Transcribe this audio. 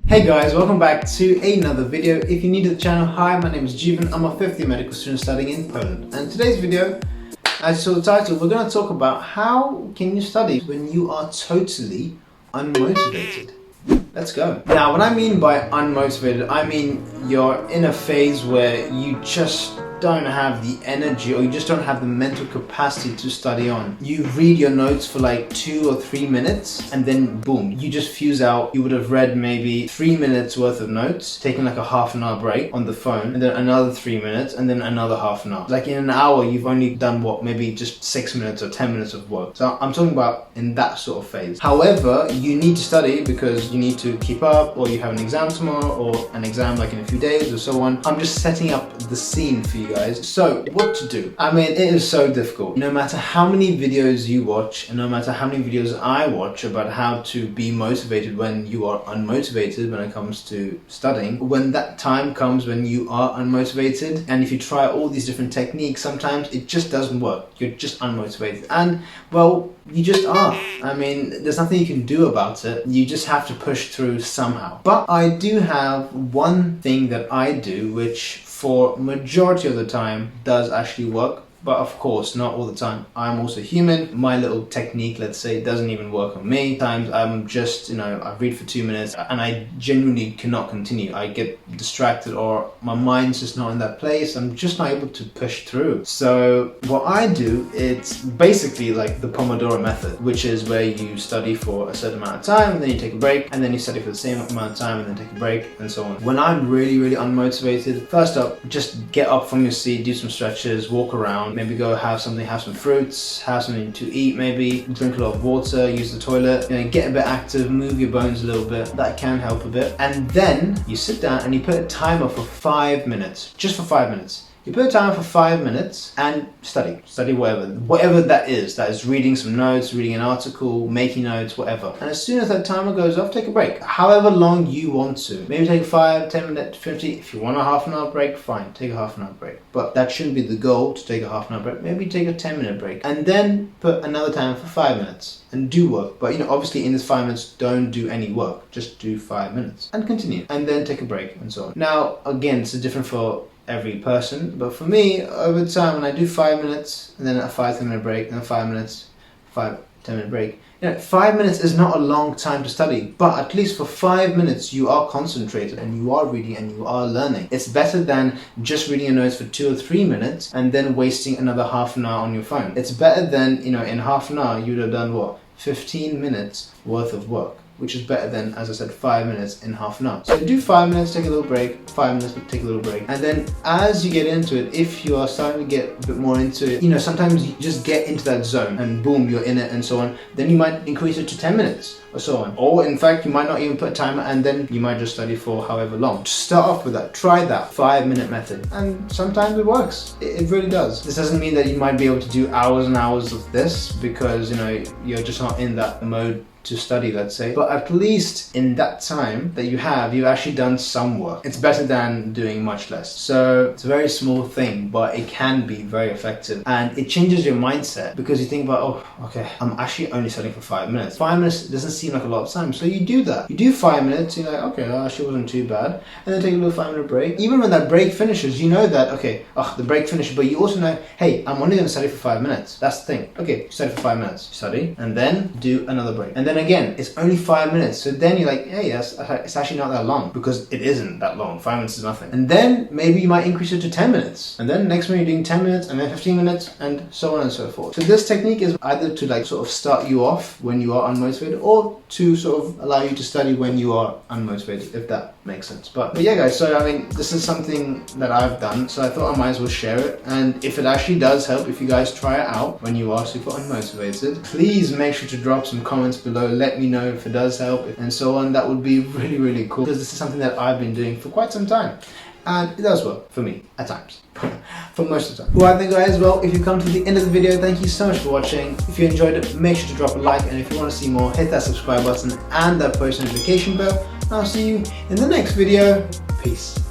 Hey guys, welcome back to another video. If you're new to the channel, hi, my name is Jeevan. I'm a 5th year medical student studying in Poland. And today's video, as you saw the title, we're going to talk about how can you study when you are totally unmotivated. Let's go. Now, what I mean by unmotivated, I mean you're in a phase where you just don't have the energy or you just don't have the mental capacity to study on. You read your notes for like 2 or 3 minutes and then boom, you just fuse out. You would have read maybe 3 minutes worth of notes, taking like a half an hour break on the phone, and then another 3 minutes, and then another half an hour. Like in an hour, you've only done what, maybe just 6 minutes or 10 minutes of work. So I'm talking about in that sort of phase. However, you need to study because you need to keep up, or you have an exam tomorrow, or an exam like in a few days or so on. I'm just setting up the scene for you guys. So what to do? I mean, it is so difficult. No matter how many videos you watch, and no matter how many videos I watch about how to be motivated when you are unmotivated when it comes to studying, when that time comes when you are unmotivated, and if you try all these different techniques, sometimes it just doesn't work. You're just unmotivated. And well, you just are. I mean, there's nothing you can do about it. You just have to push through somehow. But I do have one thing that I do which for majority of the time does actually work. But of course, not all the time. I'm also human. My little technique, let's say, doesn't even work on me. Sometimes I'm just, I read for 2 minutes and I genuinely cannot continue. I get distracted or my mind's just not in that place. I'm just not able to push through. So what I do, it's basically like the Pomodoro method, which is where you study for a certain amount of time and then you take a break, and then you study for the same amount of time and then take a break, and so on. When I'm really unmotivated, first up, just get up from your seat, do some stretches, walk around. Maybe go have some fruits, have something to eat, maybe drink a lot of water, use the toilet, get a bit active, move your bones a little bit. That can help a bit. And then you sit down and you put a timer for 5 minutes, just for 5 minutes. You put a timer for 5 minutes and study whatever that is reading some notes, reading an article, making notes, whatever. And as soon as that timer goes off, take a break, however long you want to. Maybe take 5, 10 minutes, 50. If you want a half an hour break, fine, take a half an hour break. But that shouldn't be the goal, to take a half an hour break. Maybe take a 10-minute break and then put another timer for 5 minutes and do work. But obviously in this 5 minutes, don't do any work, just do 5 minutes and continue, and then take a break and so on. Now, again, it's different for every person, but for me, over time, when I do 5 minutes and then a 5-10-minute break, and then 5 minutes, 5-10-minute break, 5 minutes is not a long time to study, but at least for 5 minutes you are concentrated and you are reading and you are learning. It's better than just reading your notes for 2 or 3 minutes and then wasting another half an hour on your phone. It's better than, in half an hour you would have done what? 15 minutes worth of work, which is better than, as I said, 5 minutes in half an hour. So do 5 minutes, take a little break, 5 minutes, take a little break. And then as you get into it, if you are starting to get a bit more into it, sometimes you just get into that zone and boom, you're in it and so on. Then you might increase it to 10 minutes or so on. Or in fact, you might not even put a timer and then you might just study for however long. Just start off with that. Try that 5-minute method. And sometimes it works. It really does. This doesn't mean that you might be able to do hours and hours of this because, you're just not in that mode to study, let's say, but at least in that time that you've actually done some work. It's better than doing much less. So it's a very small thing, but it can be very effective, and it changes your mindset because you think about, oh, okay, I'm actually only studying for 5 minutes. 5 minutes doesn't seem like a lot of time, so you do that. You do 5 minutes, you're like, okay, that actually wasn't too bad, and then take a little 5-minute break. Even when that break finishes, you know that, okay, the break finished, but you also know, hey, I'm only going to study for 5 minutes. That's the thing. Okay, you study for 5 minutes, you study, and then do another break. And then again, it's only 5 minutes. So then you're like, hey, it's actually not that long, because it isn't that long. 5 minutes is nothing. And then maybe you might increase it to 10 minutes. And then next minute you're doing 10 minutes and then 15 minutes and so on and so forth. So this technique is either to sort of start you off when you are unmotivated, or to sort of allow you to study when you are unmotivated, if that makes sense. But yeah, guys, so this is something that I've done, so I thought I might as well share it. And if it actually does help, if you guys try it out when you are super unmotivated, please make sure to drop some comments below. Let me know if it does help and so on. That would be really cool, because this is something that I've been doing for quite some time, and it does work for me at times. For most of the time. Well, then guys, if you come to the end of the video, thank you so much for watching. If you enjoyed it, make sure to drop a like, and if you want to see more, hit that subscribe button and that post notification bell. I'll see you in the next video. Peace.